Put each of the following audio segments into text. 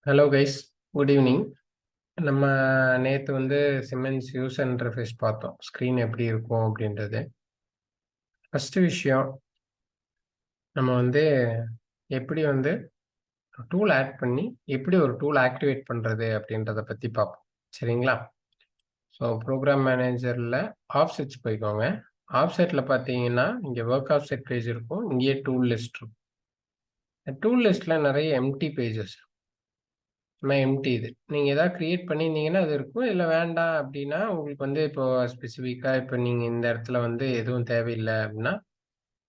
Hello guys, good evening. நம்ம நேற்று வந்து சிமென்ஸ் யூசர் இன்டர்ஃபேஸ் பார்த்தோம், ஸ்க்ரீன் எப்படி இருக்கும் அப்படின்றது. ஃபஸ்ட்டு விஷயம், நம்ம வந்து எப்படி வந்து டூல் ஆட் பண்ணி எப்படி ஒரு டூல் ஆக்டிவேட் பண்ணுறது அப்படின்றத பற்றி பார்ப்போம், சரிங்களா? ஸோ ப்ரோக்ராம் மேனேஜரில் ஆஃப்செட்ஸ் போய்க்கோங்க. ஆஃப்செட்டில் பார்த்தீங்கன்னா இங்கே ஒர்க் ஆஃப்செட் பேஜ் இருக்கும், இங்கேயே டூல் லிஸ்ட் இருக்கும். டூல் லிஸ்ட்டில் நிறைய எம்டி பேஜஸ் இருக்கும். எம்டி இது நீங்கள் எதாவது க்ரியேட் பண்ணியிருந்தீங்கன்னா அது இருக்கும், இல்லை வேண்டாம் அப்படின்னா உங்களுக்கு வந்து இப்போ ஸ்பெசிஃபிக்காக இப்போ நீங்கள் இந்த இடத்துல வந்து எதுவும் தேவையில்லை அப்படின்னா,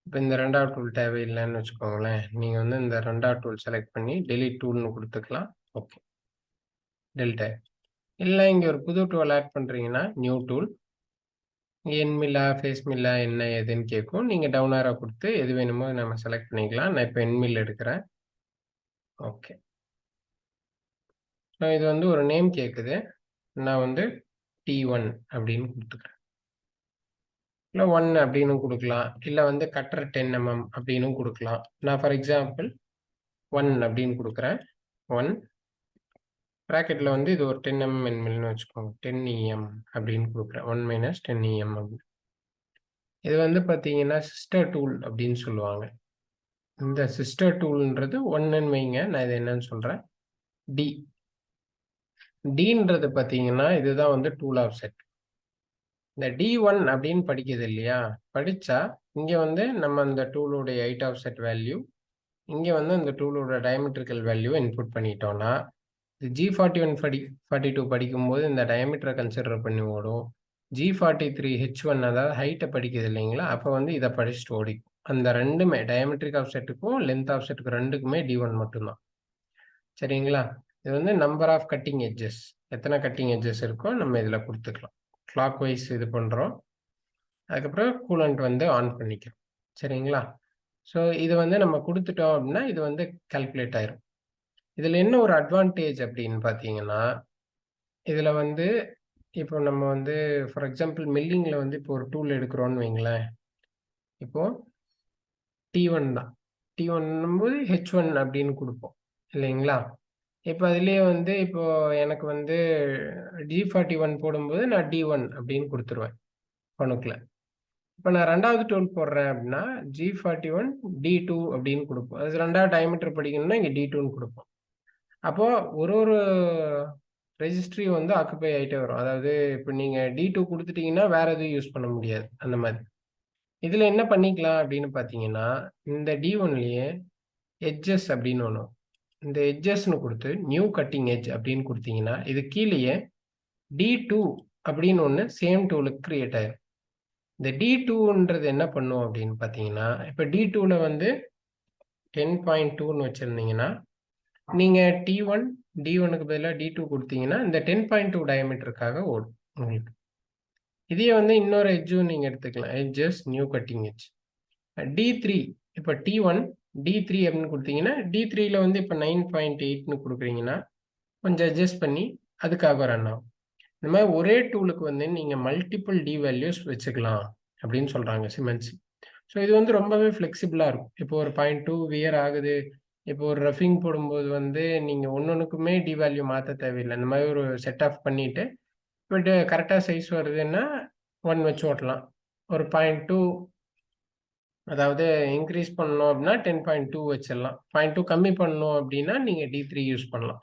இப்போ இந்த ரெண்டாவது டூல் தேவையில்லைன்னு வச்சுக்கோங்களேன், நீங்கள் வந்து இந்த ரெண்டாவது டூல் செலக்ட் பண்ணி டெலிட் டூல்னு கொடுத்துக்கலாம். ஓகே, டெலிட் ஆகிடும். இல்லை இங்கே ஒரு புது டூல் ஆட் பண்ணுறீங்கன்னா நியூ டூல், என்மில்லா ஃபேஸ் மில்லா என்ன எதுன்னு கேட்கும். நீங்கள் டவுன் ஆரோ கொடுத்து எது வேணுமோ நம்ம செலக்ட் பண்ணிக்கலாம். நான் இப்போ என்மில் எடுக்கிறேன். ஓகே, இது வந்து ஒரு நேம் கேட்குது, நான் வந்து T1 அப்படின்னு கொடுத்துக்கிறேன். இல்லை 1 அப்படின்னு கொடுக்கலாம், இல்லை வந்து கட்டர் 10 mm அப்படின்னு கொடுக்கலாம். நான் ஃபார் எக்ஸாம்பிள் 1 அப்படின்னு கொடுக்குறேன். 1 ப்ராக்கெட்டில் வந்து இது ஒரு 10 mm என்மில்னு வச்சுக்கோங்க, 10 EM அப்படின்னு கொடுக்குறேன். 1 - 10 EM அப்படின்னு. இது வந்து பார்த்தீங்கன்னா சிஸ்டர் டூல் அப்படின்னு சொல்லுவாங்க. இந்த சிஸ்டர் டூல்ன்றது 1ன்னு வைங்க, நான் இது என்னன்னு சொல்கிறேன். Dன்றது பார்த்தீங்கன்னா இதுதான் வந்து டூல் ஆஃப்செட். இந்த D1 அப்படின்னு படிக்குது இல்லையா, படித்தா இங்கே வந்து நம்ம அந்த டூலோடைய ஹைட் ஆஃப்செட் வேல்யூ, இங்கே வந்து அந்த டூலோட டயமெட்ரிக்கல் வேல்யூ இன்புட் பண்ணிட்டோம்னா, இது G41 42 படிக்கும்போது இந்த டயமீட்டரை கன்சிடர் பண்ணி ஓடும். G43 H1 அதாவது ஹைட்டை படிக்குது இல்லைங்களா, அப்போ வந்து இதை படிச்சுட்டு ஓடிக்கும். அந்த ரெண்டுமே டயமெட்ரிக் ஆஃப்செட்டுக்கும் லென்த் ஆஃப்செட்டுக்கும் ரெண்டுக்குமே D1 மட்டும்தான், சரிங்களா? இது வந்து நம்பர் ஆஃப் கட்டிங் எட்ஜஸ், எத்தனை கட்டிங் எட்ஜஸ் இருக்கோ நம்ம இதில் கொடுத்துக்கலாம். கிளாக் வைஸ் இது பண்ணுறோம். அதுக்கப்புறம் கூலண்ட் வந்து ஆன் பண்ணிக்கிறோம், சரிங்களா? ஸோ இது வந்து நம்ம கொடுத்துட்டோம் அப்படின்னா இது வந்து கால்குலேட் ஆயிரும். இதில் என்ன ஒரு அட்வான்டேஜ் அப்படின்னு பார்த்தீங்கன்னா, இதில் வந்து இப்போ நம்ம வந்து ஃபார் எக்ஸாம்பிள் மில்லிங்கில் வந்து இப்போ ஒரு டூல் எடுக்கிறோன்னு வைங்களேன், இப்போது T1 தான், T1 போது H1 அப்படின்னு கொடுப்போம் இல்லைங்களா? இப்போ அதுலேயே வந்து இப்போது எனக்கு வந்து G41 போடும்போது நான் D1 அப்படின்னு கொடுத்துருவேன் கணக்கில். இப்போ நான் ரெண்டாவது டூல் போடுறேன் அப்படின்னா G41 D2 அப்படின்னு கொடுப்போம். அது ரெண்டாவது டயமீட்டர் படிக்கணும்னா இங்கே D2ன்னு கொடுப்போம். அப்போது ஒரு ரெஜிஸ்ட்ரியும் வந்து ஆக்குப்பை ஆகிட்டே வரும். அதாவது இப்போ நீங்கள் D2 கொடுத்துட்டீங்கன்னா வேறு எதுவும் யூஸ் பண்ண முடியாது அந்த மாதிரி. இதில் என்ன பண்ணிக்கலாம் அப்படின்னு பார்த்தீங்கன்னா, இந்த D1லேயே எட்ஜஸ் அப்படின்னு ஒன்று, இந்த எட்ஜஸ்ன்னு கொடுத்து நியூ கட்டிங் எட்ஜ் அப்படின்னு கொடுத்தீங்கன்னா இது கீழேயே D2 அப்படின்னு ஒன்று சேம் டூலுக்கு கிரியேட் ஆயிடும். இந்த D2ன்றது என்ன பண்ணும் அப்படின்னு பார்த்தீங்கன்னா, இப்போ D2ல வந்து 10.2ன்னு வச்சுருந்தீங்கன்னா, நீங்கள் T1 D1க்கு பதிலாக D2 கொடுத்தீங்கன்னா இந்த 10.2 டயமீட்டருக்காக ஓடும் உங்களுக்கு. இதே வந்து இன்னொரு எட்ஜும் நீங்கள் எடுத்துக்கலாம், edges new cutting edge D3. இப்போ T1 D3 அப்படின்னு கொடுத்தீங்கன்னா D3ல வந்து இப்போ 9.8ன்னு கொடுக்குறீங்கன்னா கொஞ்சம் அட்ஜஸ்ட் பண்ணி அதுக்காக ரன் ஆகும். இந்த மாதிரி ஒரே டூலுக்கு வந்து நீங்கள் மல்டிபிள் டி வேல்யூஸ் வச்சுக்கலாம் அப்படின்னு சொல்கிறாங்க சிமென்ஸ். ஸோ இது வந்து ரொம்பவே ஃப்ளெக்சிபிளாக இருக்கும். இப்போ ஒரு 0.2 வியர் ஆகுது, இப்போ ஒரு ரஃபிங் போடும்போது வந்து நீங்கள் ஒன்றுக்குமே டி வேல்யூ மாற்ற தேவையில்லை. இந்த மாதிரி ஒரு செட் ஆஃப் பண்ணிவிட்டு பட் கரெக்டாக சைஸ் வருதுன்னா 1 வச்சு ஓட்டலாம். ஒரு 0.2 அதாவது இன்க்ரீஸ் பண்ணணும் அப்படின்னா 10.2 வச்சிடலாம். 0.2 கம்மி பண்ணணும் அப்படின்னா நீங்கள் D3 யூஸ் பண்ணலாம்.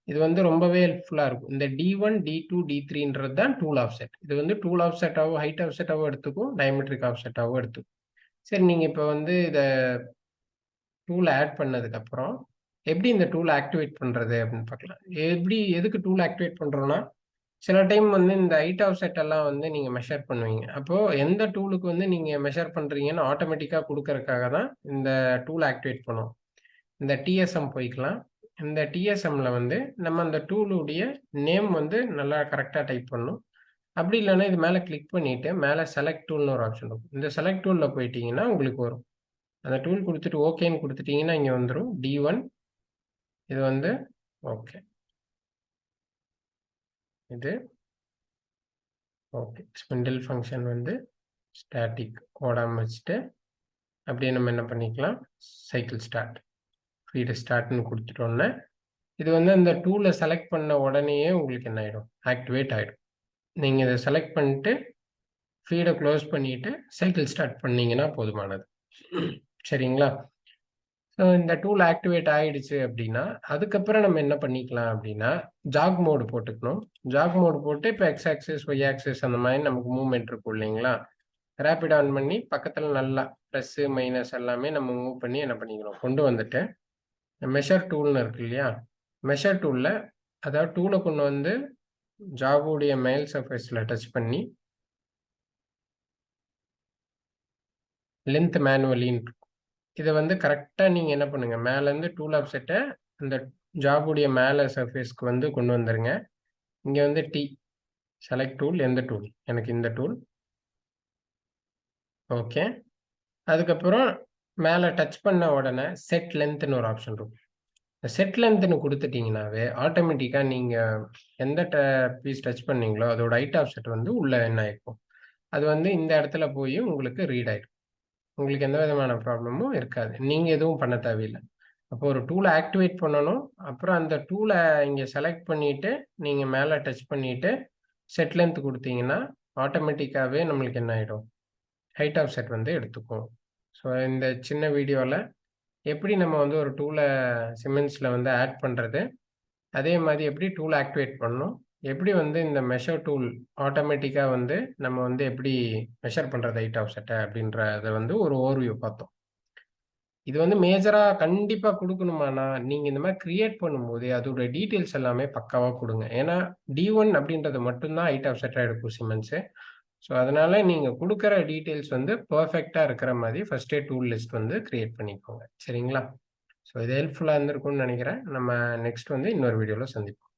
இது வந்து ரொம்பவே ஹெல்ப்ஃபுல்லாக இருக்கும். இந்த D1 D2 D3ன்றது தான் டூல் ஆஃப்செட். இது வந்து டூல் ஆஃப்செட்டாகவும் ஹைட் ஆஃப்செட்டாகவும் எடுத்துக்கும், டயமெட்ரிக் ஆஃப்செட்டாகவும் எடுத்துக்கும். சரி, நீங்கள் இப்போ வந்து இதை டூல் ஆட் பண்ணதுக்கப்புறம் எப்படி இந்த டூல் ஆக்டிவேட் பண்ணுறது அப்படின்னு பார்க்கலாம். எதுக்கு டூல் ஆக்டிவேட் பண்ணுறோன்னா, சில டைம் வந்து இந்த ஹைட் ஆஃப்செட் எல்லாம் வந்து நீங்கள் மெஷர் பண்ணுவீங்க. அப்போது எந்த டூலுக்கு வந்து நீங்கள் மெஷர் பண்ணுறீங்கன்னு ஆட்டோமேட்டிக்காக கொடுக்கறதுக்காக தான் இந்த டூல் ஆக்டிவேட் பண்ணுவோம். இந்த TSM போய்க்கலாம். இந்த TSMல வந்து நம்ம அந்த டூலுடைய நேம் வந்து நல்லா கரெக்டாக டைப் பண்ணணும். அப்படி இல்லைன்னா இது மேலே கிளிக் பண்ணிவிட்டு மேலே செலக்ட் டூல்னு ஒரு ஆப்ஷன் இருக்கும். இந்த செலக்ட் டூலில் போயிட்டீங்கன்னா உங்களுக்கு வரும். அந்த டூல் கொடுத்துட்டு ஓகேன்னு கொடுத்துட்டிங்கன்னா இங்கே வந்துடும் D1. இது வந்து ஓகே, இது ஓகே. ஸ்பிண்டில் ஃபங்க்ஷன் வந்து ஸ்டாட்டிக் ஓடாம வச்சுட்டு அப்படியே நம்ம என்ன பண்ணிக்கலாம், சைக்கிள் ஸ்டார்ட், ஃபீடு ஸ்டார்ட்னு குடுத்துட்டோம்னா, இது வந்து அந்த டூல செலக்ட் பண்ண உடனேயே உங்களுக்கு என்ன ஆயிடும், ஆக்டிவேட் ஆயிடும். நீங்க இத செலக்ட் பண்ணிட்டு, ஃபீட குளோஸ் பண்ணிட்டு, சைக்கிள் ஸ்டார்ட் பண்ணீங்கன்னா போதுமானது. சரிங்களா? ஸோ இந்த டூல் ஆக்டிவேட் ஆயிடுச்சு அப்படின்னா, அதுக்கப்புறம் நம்ம என்ன பண்ணிக்கலாம் அப்படின்னா, ஜாக் மோடு போட்டுக்கணும். ஜாக் மோடு போட்டு இப்ப எக்ஸ் ஆக்சிஸ், ஒய் ஆக்சிஸ் அந்த மாரி நமக்கு மூவ்மெண்ட் இருக்கும் இல்லைங்களா? ரேபிட் ஆன் பண்ணி பக்கத்துல நல்லா பிளஸ், மைனஸ் எல்லாமே நம்ம மூவ் பண்ணி என்ன பண்ணிக்கிறோம், கொண்டு வந்துட்டு, மெஷர் டூல்னு இருக்கு இல்லையா? மெஷர் டூல்ல அதாவது டூல கொண்டு வந்து ஜாபுடைய மேல் சர்ஃபேஸ்ல டச் பண்ணி, லென்த் மேனுவலின்னு இத வந்து கரெக்ட்டா நீங்க என்ன பண்ணுங்க, மேலருந்து டூல் ஆஃப்செட்ட அந்த ஜாபுடைய மேல சர்ஃபேஸ்க்கு வந்து கொண்டு வந்துருங்க. இங்க வந்து செலக்ட் டூல் எந்த டூல்? எனக்கு இந்த டூல். ஓகே. அதுக்கப்புறம் மேல டச் பண்ண உடனே செட் லென்த்ன்னு ஒரு ஆப்ஷன் இருக்கும். செட் லென்த்ன்னு குடுத்துட்டீங்கன்னாவே, ஆட்டோமேட்டிக்கா நீங்க எந்த பீஸ் டச் பண்ணீங்களோ, அதோட ஹைட் ஆஃப்செட் வந்து உள்ள என்ன ஆயிருக்கும். அது வந்து இந்த இடத்துல போய் உங்களுக்கு ரீட் ஆயிடும். உங்களுக்கு எந்த விதமான ப்ராப்ளமும் இருக்காது. நீங்க எதுவும் பண்ண தேவையில்ல. அப்போ ஒரு டூல ஆக்டிவேட் பண்ணணும். அப்புறம் அந்த டூல இங்க செலக்ட் பண்ணிட்டு, நீங்க மேல டச் பண்ணிட்டு, செட் லென்த் குடுத்தீங்கன்னா, ஆட்டோமேட்டிக்காவே நம்மளுக்கு என்ன ஆயிடும், ஹைட் ஆஃப் செட் வந்து எடுத்துக்கும். ஸோ இந்த சின்ன வீடியோல எப்படி நம்ம வந்து ஒரு டூல சிமென்ஸ்ல வந்து ஆட் பண்றது, அதே மாரி எப்படி டூல் ஆக்டிவேட் பண்ணணும், எப்படி வந்து இந்த மெஷர் டூல் ஆட்டோமேட்டிக்கா வந்து நம்ம வந்து எப்படி மெஷர் பண்றது ஹைட் ஆஃப் செட்ட அப்படின்றத வந்து ஒரு ஓவர்வியூ பார்த்தோம். இது வந்து மேஜரா கண்டிப்பா குடுக்கணுமானா, நீங்க இந்த மாரி கிரியேட் பண்ணும்போதே, அதோட டீட்டெயில்ஸ் எல்லாமே பக்காவா குடுங்க. ஏன்னா, D1 அப்படின்றது மட்டும் தான் ஹைட் ஆஃப் செட்டா எடுக்கும் சிமெண்ட்ஸு. ஸோ, அதனால நீங்க குடுக்குற டீட்டெயில்ஸ் வந்து பெர்ஃபெக்ட்டா இருக்கிற மாரி ஃபர்ஸ்ட்டே டூல் லிஸ்ட் வந்து கிரியேட் பண்ணிக்கோங்க. சரிங்களா? ஸோ, இது ஹெல்ப்ஃபுல்லா இருந்திருக்கும்னு நெனைக்கிறேன். நம்ம நெக்ஸ்ட் வந்து இன்னொரு வீடியோல சந்திப்போம்.